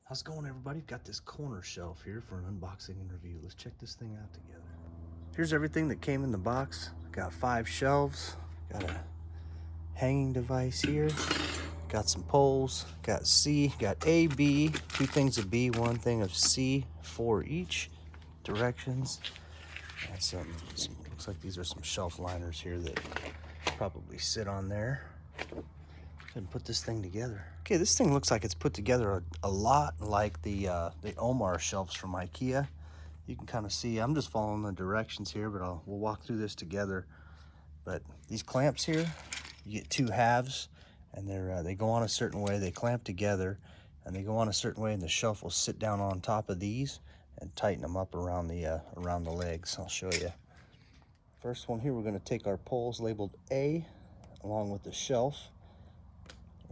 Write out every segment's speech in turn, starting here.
How's it going, everybody? Got this corner shelf here for an unboxing and review. Let's check this thing out together. Here's everything that came in the box. Got 5 shelves, got a hanging device here, got some poles, got C, got A, B, 2 things of B, 1 thing of C, 4 each, directions, and some looks like these are some shelf liners here that probably sit on there. And put this thing together. Okay, this thing looks like it's put together a lot like the Omar shelves from IKEA. You can kind of see, I'm just following the directions here, but we'll walk through this together. But these clamps here, you get 2 halves, and they go on a certain way. They clamp together, and they go on a certain way, and the shelf will sit down on top of these and tighten them up around the legs. I'll show you. First one here, we're going to take our poles labeled A, along with the shelf,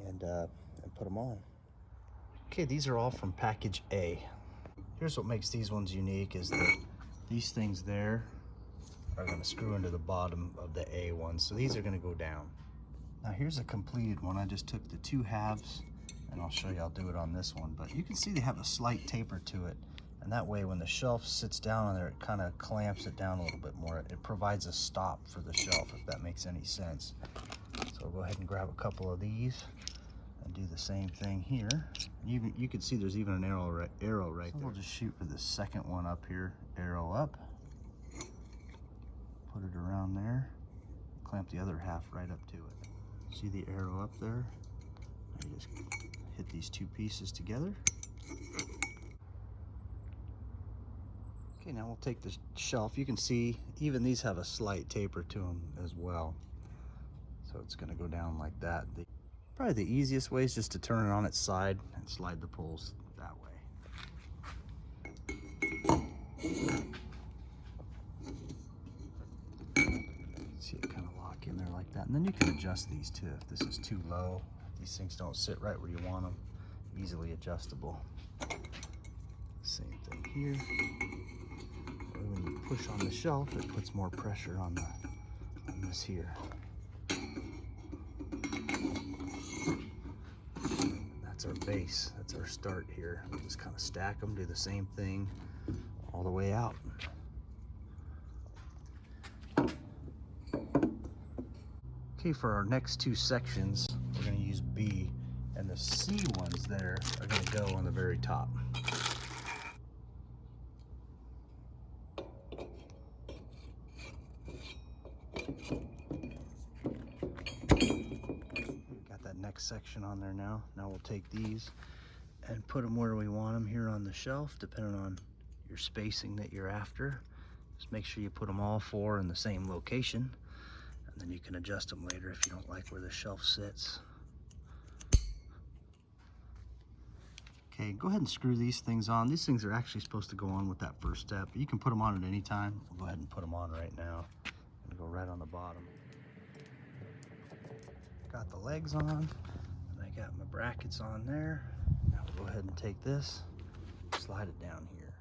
and put them on. Okay, these are all from package A. Here's what makes these ones unique is that these things there are going to screw into the bottom of the A one, so these are going to go down. Now here's a completed one. I just took the 2 halves, and I'll show you, I'll do it on this one, but you can see they have a slight taper to it, and that way when the shelf sits down on there, it kind of clamps it down a little bit more. It provides a stop for the shelf, if that makes any sense. So I'll go ahead and grab a couple of these and do the same thing here. You can see there's even an arrow right there. We'll just shoot for the second one up here. Arrow up, put it around there, clamp the other half right up to it. See the arrow up there? You just hit these 2 pieces together. Okay, now we'll take the shelf. You can see even these have a slight taper to them as well. So it's going to go down like that. Probably the easiest way is just to turn it on its side and slide the poles that way. See it kind of lock in there like that. And then you can adjust these too. If this is too low, these things don't sit right where you want them. Easily adjustable. Same thing here. When you push on the shelf, it puts more pressure on this here. That's our base, that's our start here. We'll just kind of stack them, do the same thing all the way out. Okay, for our next 2 sections, we're going to use B, and the C ones there are going to go on the very top. Got that next section on there now. Now we'll take these and put them where we want them here on the shelf, depending on your spacing that you're after. Just make sure you put them all 4 in the same location, and then you can adjust them later if you don't like where the shelf sits. Okay, go ahead and screw these things on. These things are actually supposed to go on with that first step, but you can put them on at any time. We'll go ahead and put them on right now. I'm gonna go right on the bottom. Got the legs on, and I got my brackets on there. Now we'll go ahead and take this, slide it down here.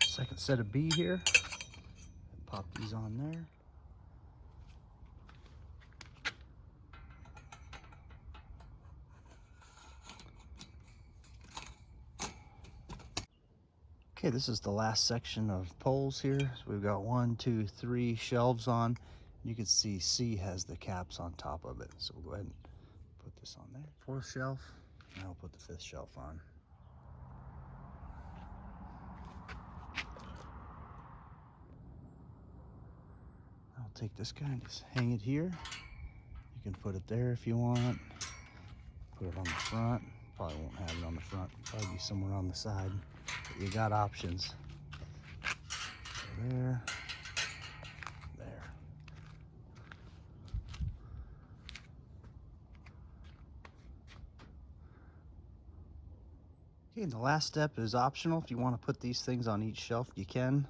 Second set of B here. Pop these on there. Okay, this is the last section of poles here. So we've got 1, 2, 3 shelves on. You can see C has the caps on top of it. So we'll go ahead and put this on there. 4th shelf, now we'll put the 5th shelf on. I'll take this guy and just hang it here. You can put it there if you want. Put it on the front. Probably won't have it on the front. Probably be somewhere on the side. But you got options. There. There. Okay, and the last step is optional. If you want to put these things on each shelf, you can.